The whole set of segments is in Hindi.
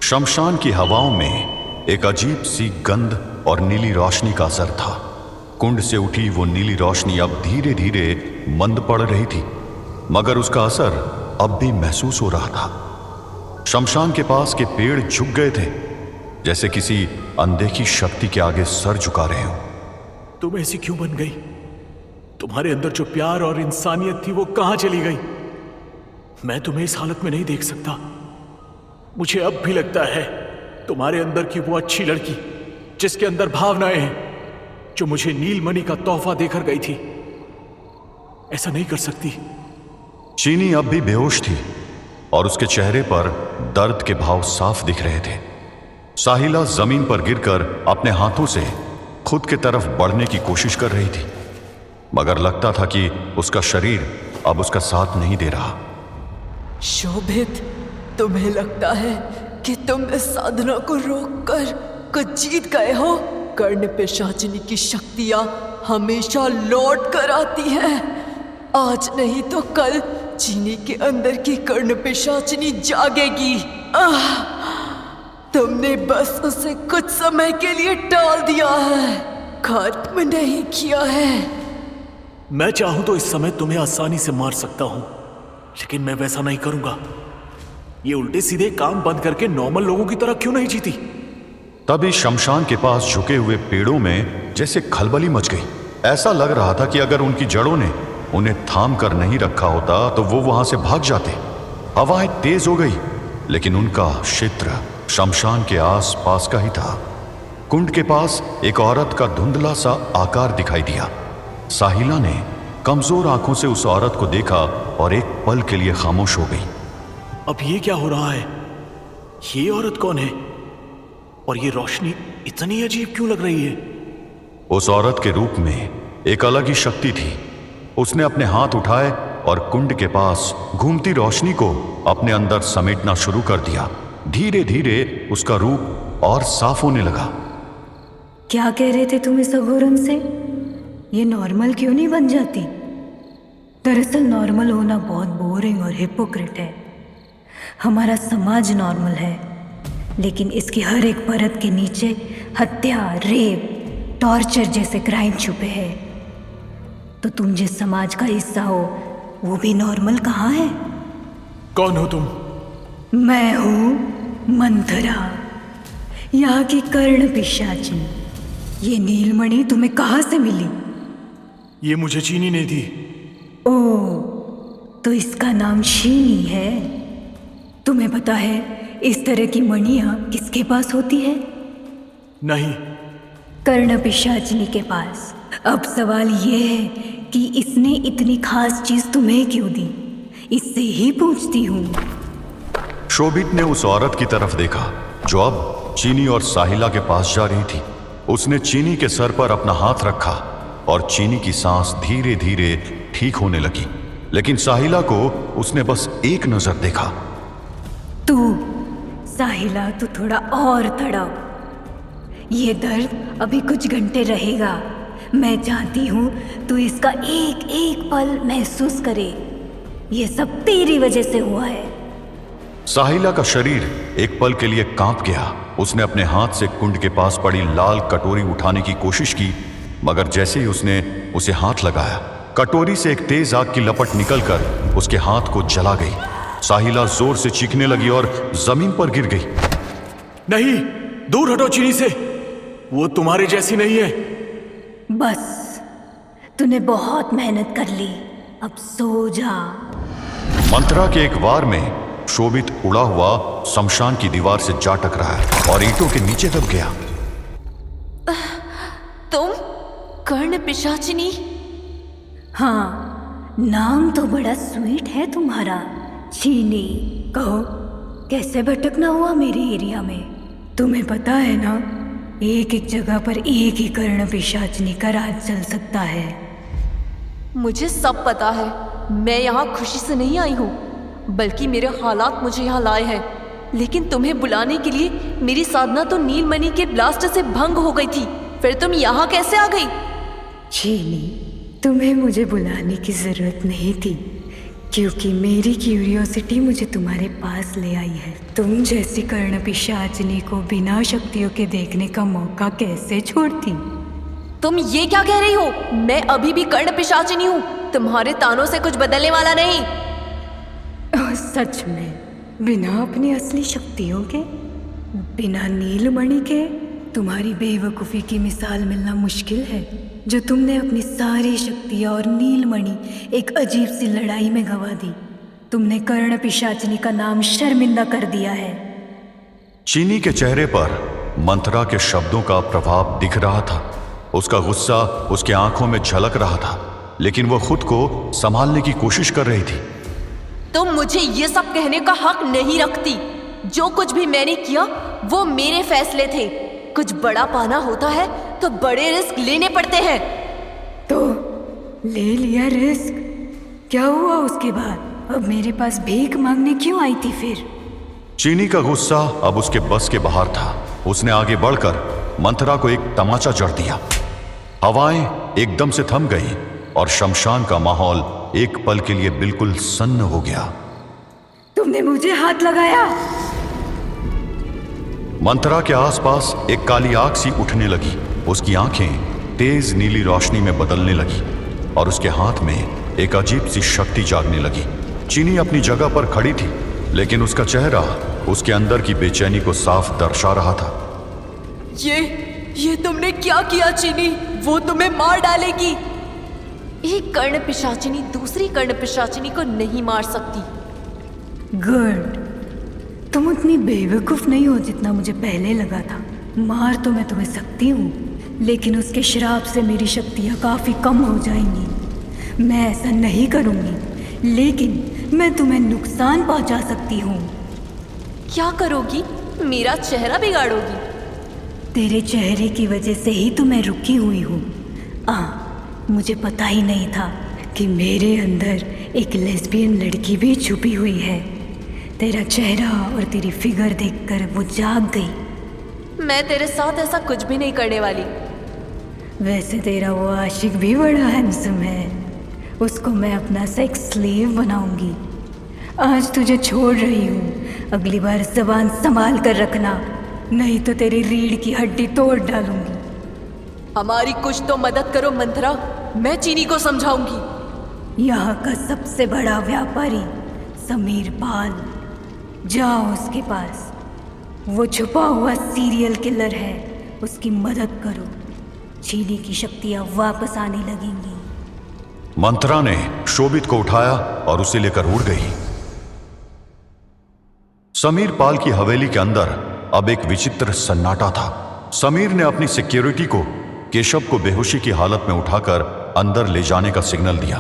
शमशान की हवाओं में एक अजीब सी गंध और नीली रोशनी का असर था। कुंड से उठी वो नीली रोशनी अब धीरे धीरे मंद पड़ रही थी, मगर उसका असर अब भी महसूस हो रहा था। शमशान के पास के पेड़ झुक गए थे, जैसे किसी अनदेखी शक्ति के आगे सर झुका रहे हो। तुम ऐसी क्यों बन गई? तुम्हारे अंदर जो प्यार और इंसानियत थी वो कहां चली गई? मैं तुम्हें इस हालत में नहीं देख सकता। मुझे अब भी लगता है तुम्हारे अंदर की वो अच्छी लड़की जिसके अंदर भावनाएं हैं, जो मुझे नीलमणि का तोहफा देकर गई थी, ऐसा नहीं कर सकती। चीनी अब भी बेहोश थी और उसके चेहरे पर दर्द के भाव साफ दिख रहे थे। साहिला जमीन पर गिरकर अपने हाथों से खुद की तरफ बढ़ने की कोशिश कर रही थी, मगर लगता था कि उसका शरीर अब उसका साथ नहीं दे रहा। शोभित, तुम्हें लगता है कि तुम इस साधना को रोककर कुछ जीत गए हो? कर्ण पिशाचिनी की शक्तियां हमेशा लौट कर आती हैं। आज नहीं तो कल चीनी के अंदर की कर्ण पिशाचिनी जागेगी। तुमने बस उसे कुछ समय के लिए टाल दिया है, खत्म नहीं किया है। मैं चाहूं तो इस समय तुम्हें आसानी से मार सकता हूं, लेकिन मैं वैसा नहीं करूंगा। ये उल्टे सीधे काम बंद करके नॉर्मल लोगों की तरह क्यों नहीं जीती? तभी शमशान के पास झुके हुए पेड़ों में जैसे खलबली मच गई। ऐसा लग रहा था कि अगर उनकी जड़ों ने उन्हें थाम कर नहीं रखा होता तो वो वहां से भाग जाते। हवाएं तेज हो गई, लेकिन उनका क्षेत्र शमशान के आस पास का ही था। कुंड के पास एक औरत का धुंधला सा आकार दिखाई दिया। साहिला ने कमजोर आंखों से उस औरत को देखा और एक पल के लिए खामोश हो गई। अब ये क्या हो रहा है? ये औरत कौन है? और ये रोशनी इतनी अजीब क्यों लग रही है? उस औरत के रूप में एक अलग ही शक्ति थी। उसने अपने हाथ उठाए और कुंड के पास घूमती रोशनी को अपने अंदर समेटना शुरू कर दिया। धीरे धीरे उसका रूप और साफ होने लगा। क्या कह रहे थे तुम इस अघोरन से? ये नॉर्मल क्यों नहीं बन जाती? दरअसल नॉर्मल होना बहुत बोरिंग और हिपोक्रिट है। हमारा समाज नॉर्मल है, लेकिन इसकी हर एक परत के नीचे हत्या, रेप, टॉर्चर जैसे क्राइम छुपे हैं। तो तुम जिस समाज का हिस्सा हो वो भी नॉर्मल कहाँ है? कौन हो तुम? मैं हूँ मंथरा, यहाँ की कर्ण पिशाचिनी। ये नीलमणि तुम्हें कहाँ से मिली? ये मुझे चीनी ने दी। ओह, तो इसका नाम शीनी है। तुम्हें पता है इस तरह की मणियां किसके पास होती है? नहीं। कर्ण पिशाचिनी के पास। अब सवाल ये है कि इसने इतनी खास चीज तुम्हें क्यों दी? इससे ही पूछती हूँ। शोभित ने उस औरत की तरफ देखा जो अब चीनी और साहिला के पास जा रही थी। उसने चीनी के सर पर अपना हाथ रखा और चीनी की सांस धीरे धीरे ठीक होने लगी, लेकिन साहिला को उसने बस एक नजर देखा। तू साहिला, तू थोड़ा और तड़प। ये दर्द अभी कुछ घंटे रहेगा। मैं चाहती हूँ तू इसका एक एक पल महसूस करे। ये सब तेरी वजह से हुआ है। साहिला का शरीर एक पल के लिए कांप गया। उसने अपने हाथ से कुंड के पास पड़ी लाल कटोरी उठाने की कोशिश की, मगर जैसे ही उसने उसे हाथ लगाया, कटोरी से एक तेज आग की लपट निकलकर उसके हाथ को जला गई। साहिला जोर से चीखने लगी और जमीन पर गिर गई। नहीं, दूर हटो चीनी से, वो तुम्हारे जैसी नहीं है। बस, तूने बहुत मेहनत कर ली, अब सो जा। मंथरा के एक वार में शोभित उड़ा हुआ शमशान की दीवार से जा टकराया और ईंटों के नीचे दब गया। तुम कर्ण पिशाचिनी? हाँ, नाम तो बड़ा स्वीट है तुम्हारा, चीनी। कहो, कैसे भटकना हुआ मेरे एरिया में? तुम्हें पता है ना, एक एक जगह पर एक ही कर्ण पिशाचिनी का राज चल सकता है। मुझे सब पता है। मैं यहाँ खुशी से नहीं आई हूँ, बल्कि मेरे हालात मुझे यहाँ लाए हैं। लेकिन तुम्हें बुलाने के लिए मेरी साधना तो नीलमणि के ब्लास्ट से भंग हो गई थी। फिर तुम यहाँ कैसे आ गई? चीनी, तुम्हें मुझे बुलाने की जरूरत नहीं थी, क्योंकि मेरी क्यूरियोसिटी मुझे तुम्हारे पास ले आई है। तुम जैसी कर्ण पिशाचिनी को बिना शक्तियों के देखने का मौका कैसे छोड़ती? तुम ये क्या कह रही हो? मैं अभी भी कर्ण पिशाचिनी हूँ, तुम्हारे तानों से कुछ बदलने वाला नहीं। सच में बिना अपनी असली शक्तियों के, बिना नीलमणि के तुम्हारी बेवकूफ़ी की मिसाल मिलना मुश्किल है। जो तुमने अपनी सारी शक्तियाँ और नीलमणि एक अजीब सी लड़ाई में गंवा दी। तुमने कर्ण पिशाचिनी का नाम शर्मिंदा कर दिया है। चीनी के चेहरे पर मंथरा के शब्दों का प्रभाव दिख रहा था। उसका गुस्सा उसके आंखों में झलक रहा था, लेकिन वो खुद को संभालने की कोशिश कर रही थी। तुम मुझे ये सब कहने का हक नहीं रखती। जो कुछ भी मैंने किया वो मेरे फैसले थे। कुछ बड़ा पाना होता है तो बड़े रिस्क लेने पड़ते हैं। तो ले लिया रिस्क, क्या हुआ उसके बाद? अब मेरे पास भीख मांगने क्यों आई थी फिर? चीनी का गुस्सा अब उसके बस के बाहर था। उसने आगे बढ़कर मंथरा को एक तमाचा जड़ दिया। हवाएं एकदम से थम गई और शमशान का माहौल एक पल के लिए बिल्कुल सन्न हो गया। तुमने मुझे हाथ लगाया। मंथरा के आसपास एक काली आग सी उठने लगी। उसकी आंखें तेज नीली रोशनी में बदलने लगी और उसके हाथ में एक अजीब सी शक्ति जागने लगी। चीनी अपनी जगह पर खड़ी थी, लेकिन उसका चेहरा उसके अंदर की बेचैनी को साफ दर्शा रहा था। ये तुमने क्या किया चीनी? वो तुम्हें मार डालेगी। एक कर्ण पिशाचिनी दूसरी कर्ण पिशाचिनी को नहीं मार सकती। गुड, तुम उतनी बेवकूफ नहीं हो जितना मुझे पहले लगा था। मार तो मैं तुम्हें सकती हूँ, लेकिन उसके श्राप से मेरी शक्तियाँ काफी कम हो जाएंगी। मैं ऐसा नहीं करूँगी, लेकिन मैं तुम्हें नुकसान पहुँचा सकती हूँ। क्या करोगी? मेरा चेहरा बिगाड़ोगी? तेरे चेहरे की वजह से ही तो मैं रुकी हुई हूँ। मुझे पता ही नहीं था कि मेरे अंदर एक लेस्बियन लड़की भी छुपी हुई है। तेरा चेहरा और तेरी फिगर देखकर वो जाग गई। मैं तेरे साथ ऐसा कुछ भी नहीं करने वाली। वैसे तेरा वो आशिक भी बड़ा हैंडसम है। उसको मैं अपना सेक्स स्लेव बनाऊंगी। आज तुझे छोड़ रही हूँ, अगली बार ज़बान संभाल कर रखना, नहीं तो तेरी रीढ़ की हड्डी तोड़ डालूंगी। हमारी कुछ तो मदद करो मंथरा, मैं चीनी को समझाऊंगी। यहाँ का सबसे बड़ा व्यापारी समीर पाल, जाओ उसके पास। वो छुपा हुआ सीरियल किलर है, उसकी मदद करो। चीनी की शक्तियाँ वापस आने लगेंगी। मंथरा ने शोभित को उठाया और उसे लेकर उड़ गई। समीर पाल की हवेली के अंदर अब एक विचित्र सन्नाटा था। समीर ने अपनी सिक्योरिटी को केशव को बेहोशी की हालत में उठाकर अंदर ले जाने का सिग्नल दिया।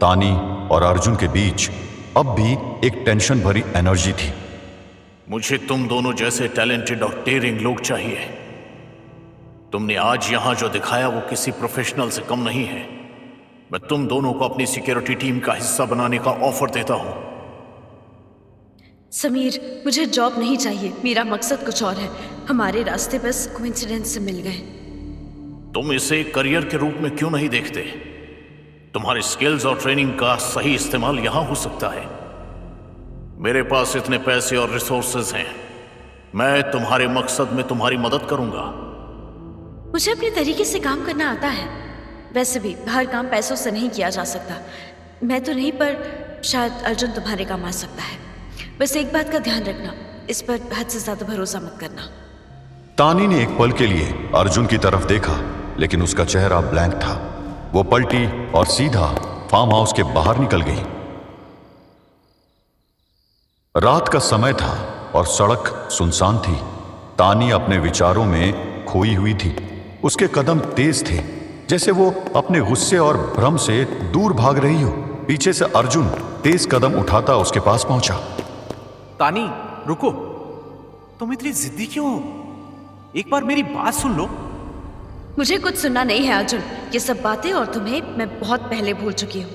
तानी और अर्जुन के बीच अब भी एक टेंशन भरी एनर्जी थी। मुझे तुम दोनों जैसे टैलेंटेड और डेयरिंग लोग चाहिए। तुमने आज यहां जो दिखाया वो किसी प्रोफेशनल से कम नहीं है। मैं तुम दोनों को अपनी सिक्योरिटी टीम का हिस्सा बनाने का ऑफर देता हूं। समीर, मुझे जॉब नहीं चाहिए। मेरा मकसद कुछ और है। हमारे रास्ते बस कोइंसिडेंस से मिल गए। तुम इसे करियर के रूप में क्यों नहीं देखते? तुम्हारे स्किल्स और ट्रेनिंग का सही इस्तेमाल यहां हो सकता है। मेरे पास इतने पैसे और रिसोर्सेज हैं। मैं तुम्हारे मकसद में तुम्हारी मदद करूंगा। मुझे अपने तरीके से काम करना आता है। वैसे भी हर काम पैसों से नहीं किया जा सकता। मैं तो नहीं, पर शायद अर्जुन तुम्हारे काम आ सकता है। बस एक बात का ध्यान रखना, इस पर हद से ज्यादा भरोसा मत करना। तानी ने एक पल के लिए अर्जुन की तरफ देखा, लेकिन उसका चेहरा ब्लैंक था। वो पलटी और सीधा फार्म हाउस के बाहर निकल गई। रात का समय था और सड़क सुनसान थी। तानी अपने विचारों में खोई हुई थी। उसके कदम तेज थे, जैसे वो अपने गुस्से और भ्रम से दूर भाग रही हो। पीछे से अर्जुन तेज कदम उठाता उसके पास पहुंचा। तानी, रुको। तुम इतनी जिद्दी क्यों हो? एक बार मेरी बात सुन लो। मुझे कुछ सुनना नहीं है अर्जुन। ये सब बातें और तुम्हें मैं बहुत पहले भूल चुकी हूँ।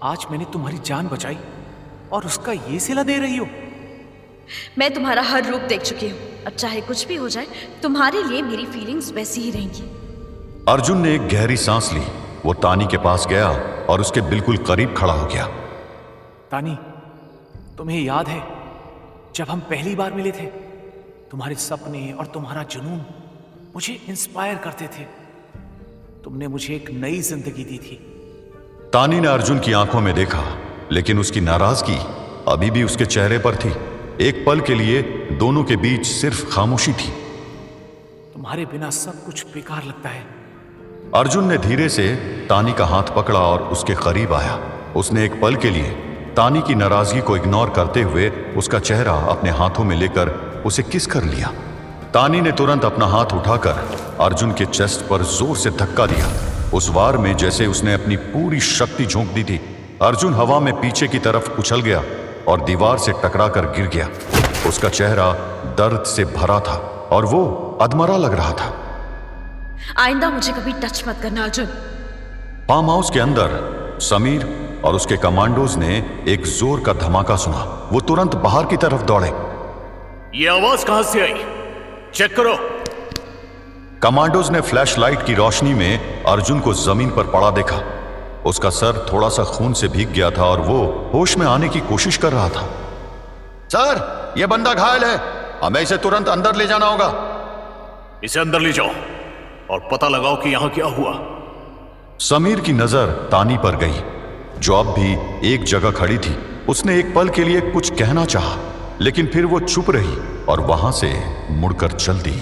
आज मैंने तुम्हारी जान बचाई और उसका ये सिला दे रही हो? मैं तुम्हारा हर रूप देख चुकी हूँ। अब चाहे कुछ भी हो जाए, तुम्हारे लिए मेरी फीलिंग्स वैसी ही रहेंगी। अर्जुन ने एक गहरी सांस ली। वो तानी के पास गया और उसके बिल्कुल करीब खड़ा हो गया। तानी, तुम्हें याद है जब हम पहली बार मिले थे? तुम्हारे सपने और तुम्हारा जुनून मुझे इंस्पायर करते थे। तुमने मुझे एक नई जिंदगी दी थी। तानी ने अर्जुन की आंखों में देखा, लेकिन उसकी नाराजगी अभी भी उसके चेहरे पर थी। एक पल के लिए दोनों के बीच सिर्फ खामोशी थी। तुम्हारे बिना सब कुछ बेकार लगता है। अर्जुन ने धीरे से तानी का हाथ पकड़ा और उसके करीब आया। उसने एक पल के लिए तानी की नाराजगी को इग्नोर करते हुए उसका चेहरा अपने हाथों में लेकर उसे किस कर लिया। तानी ने तुरंत अपना हाथ उठाकर अर्जुन के चेस्ट पर जोर से धक्का दिया। उस वार में जैसे उसने अपनी पूरी शक्ति झोंक दी थी। अर्जुन हवा में पीछे की तरफ उछल गया और दीवार से टकराकर गिर गया। उसका चेहरा दर्द से भरा था और वो अधमरा लग रहा था। आइंदा मुझे कभी टच मत करना अर्जुन। फार्म हाउस के अंदर समीर और उसके कमांडोज ने एक जोर का धमाका सुना। वो तुरंत बाहर की तरफ दौड़े। ये आवाज कहां से आई? चेक करो। कमांडोज ने फ्लैशलाइट की रोशनी में अर्जुन को जमीन पर पड़ा देखा। उसका सर थोड़ा सा खून से भीग गया था और वो होश में आने की कोशिश कर रहा था। सर, ये बंदा घायल है, हमें इसे तुरंत अंदर ले जाना होगा। इसे अंदर ले जाओ और पता लगाओ कि यहां क्या हुआ। समीर की नजर तानी पर गई, जो अब भी एक जगह खड़ी थी। उसने एक पल के लिए कुछ कहना चाहा, लेकिन फिर वो चुप रही और वहां से मुड़कर चल दी।